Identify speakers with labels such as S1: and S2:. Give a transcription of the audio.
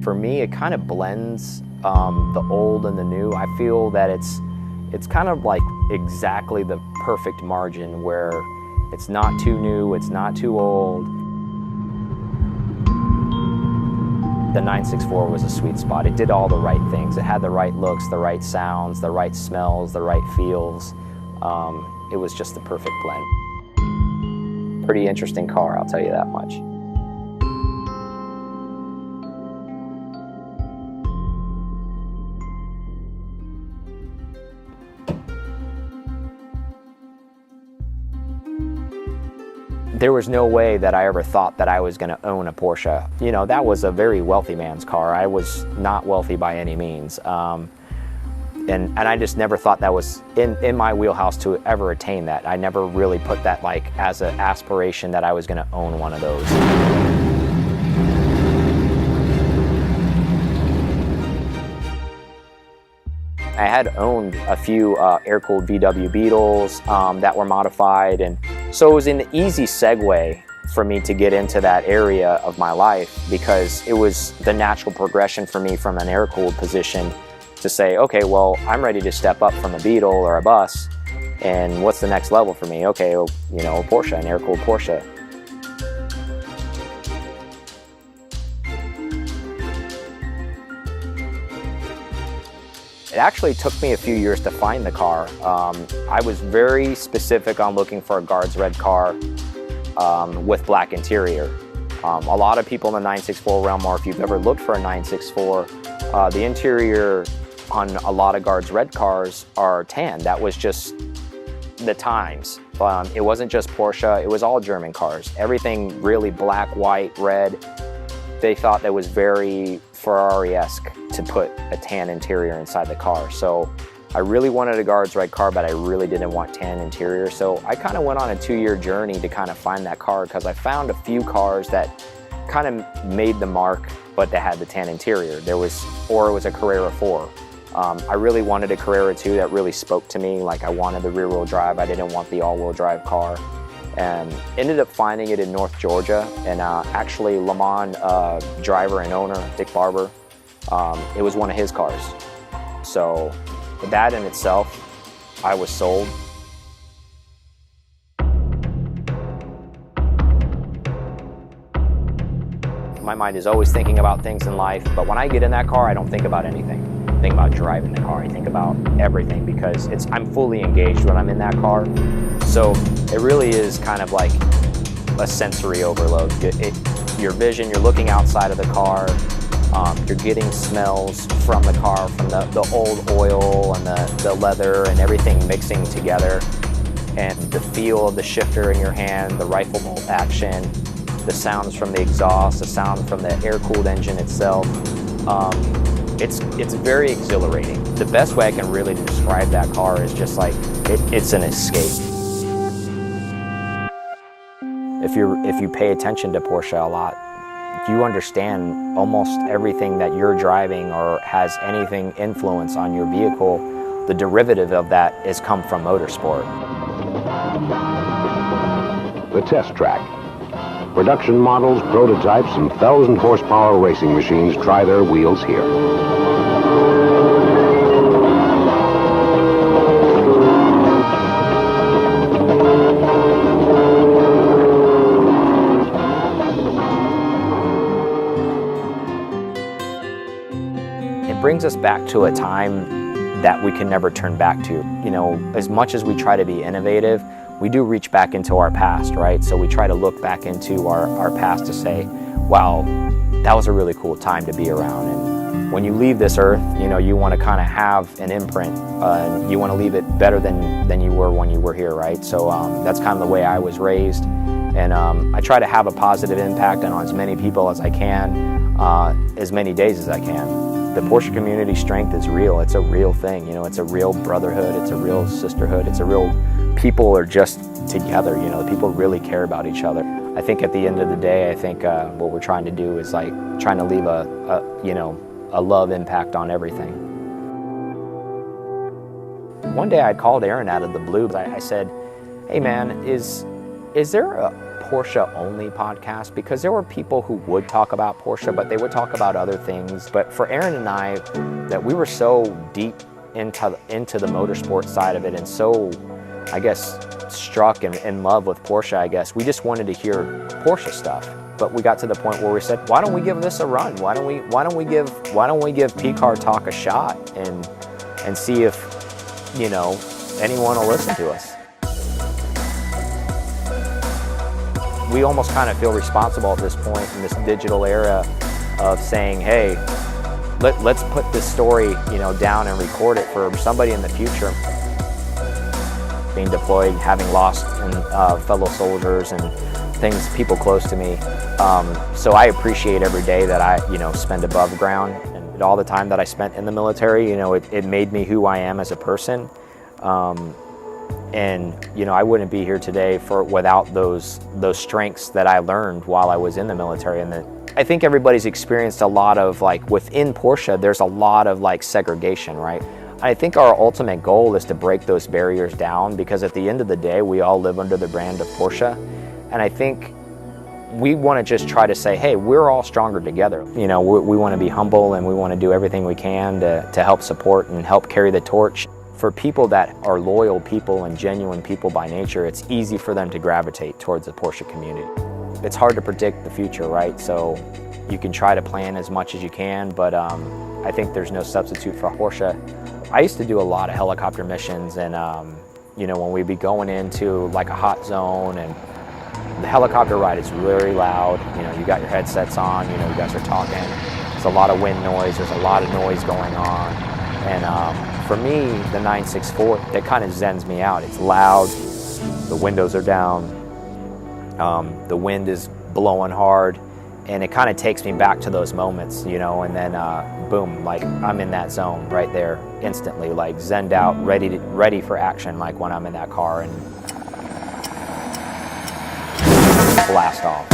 S1: for me, it kind of blends the old and the new. I feel that it's kind of like exactly the perfect margin where it's not too new, it's not too old. The 964 was a sweet spot. It did all the right things. It had the right looks, the right sounds, the right smells, the right feels. It was just the perfect blend. Pretty interesting car, I'll tell you that much. There was no way that I ever thought that I was going to own a Porsche. You know, that was a very wealthy man's car. I was not wealthy by any means. And I just never thought that was in my wheelhouse to ever attain that. I never really put that like as an aspiration that I was going to own one of those. I had owned a few air-cooled VW Beetles that were modified, and so it was an easy segue for me to get into that area of my life because it was the natural progression for me from an air-cooled position to say, okay, well, I'm ready to step up from a Beetle or a bus, and what's the next level for me? Okay, you know, a Porsche, an air-cooled Porsche. It actually took me a few years to find the car. I was very specific on looking for a guards red car with black interior. A lot of people in the 964 realm, or if you've ever looked for a 964, the interior on a lot of guards red cars are tan. That was just the times. It wasn't just Porsche, it was all German cars. Everything really black, white, red. They thought that was very Ferrari-esque to put a tan interior inside the car. So I really wanted a guards red car, but I really didn't want tan interior. So I kind of went on a 2-year journey to kind of find that car because I found a few cars that kind of made the mark, but they had the tan interior. Or it was a Carrera 4. I really wanted a Carrera 2 that really spoke to me. Like I wanted the rear-wheel drive. I didn't want the all-wheel drive car. And ended up finding it in North Georgia, and actually Le Mans driver and owner, Dick Barber, it was one of his cars. So that in itself, I was sold. My mind is always thinking about things in life, but when I get in that car, I don't think about anything. I think about driving the car. I think about everything because I'm fully engaged when I'm in that car. So it really is kind of like a sensory overload. Your vision, you're looking outside of the car, you're getting smells from the car, from the old oil and the leather and everything mixing together. And the feel of the shifter in your hand, the rifle bolt action, the sounds from the exhaust, the sound from the air-cooled engine itself. It's very exhilarating. The best way I can really describe that car is just like, it's an escape. If you pay attention to Porsche a lot, you understand almost everything that you're driving or has anything influence on your vehicle. The derivative of that has come from motorsport.
S2: The test track. Production models, prototypes, and 1,000 horsepower racing machines try their wheels here.
S1: It brings us back to a time that we can never turn back to. You know, as much as we try to be innovative, we do reach back into our past, right? So we try to look back into our past to say, wow, that was a really cool time to be around. And when you leave this earth, you know, you want to kind of have an imprint, and you want to leave it better than you were when you were here, right? So that's kind of the way I was raised. And I try to have a positive impact on as many people as I can, as many days as I can. The Porsche community strength is real. It's a real thing. You know, it's a real brotherhood. It's a real sisterhood. It's a real, people are just together. You know, people really care about each other. I think at the end of the day, I think what we're trying to do is like trying to leave a love impact on everything. One day I called Aaron out of the blue. I said, hey man, is there a Porsche only podcast because there were people who would talk about Porsche, but they would talk about other things. But for Aaron and I, that we were so deep into the motorsport side of it and so, I guess, struck and in love with Porsche, I guess, we just wanted to hear Porsche stuff. But we got to the point where we said, why don't we give this a run? Why don't we give Pcartalk a shot and see if, you know, anyone will listen to us. We almost kind of feel responsible at this point in this digital era of saying, hey, let's put this story, you know, down and record it for somebody in the future. Being deployed, having lost fellow soldiers and things, people close to me. So I appreciate every day that I, you know, spend above ground, and all the time that I spent in the military, you know, it made me who I am as a person. And, you know, I wouldn't be here today without those strengths that I learned while I was in the military. And I think everybody's experienced a lot of, like, within Porsche, there's a lot of, like, segregation, right? I think our ultimate goal is to break those barriers down, because at the end of the day, we all live under the brand of Porsche. And I think we want to just try to say, hey, we're all stronger together. You know, we want to be humble, and we want to do everything we can to help support and help carry the torch. For people that are loyal people and genuine people by nature, it's easy for them to gravitate towards the Porsche community. It's hard to predict the future, right? So you can try to plan as much as you can, but I think there's no substitute for Porsche. I used to do a lot of helicopter missions, and you know, when we'd be going into like a hot zone, and the helicopter ride is very loud. You know, you got your headsets on, you know, you guys are talking. There's a lot of wind noise, there's a lot of noise going on. And for me, the 964, that kind of zens me out. It's loud, the windows are down, the wind is blowing hard, and it kind of takes me back to those moments, you know, and then boom, like I'm in that zone right there instantly, like zenned out, ready for action, like when I'm in that car and blast off.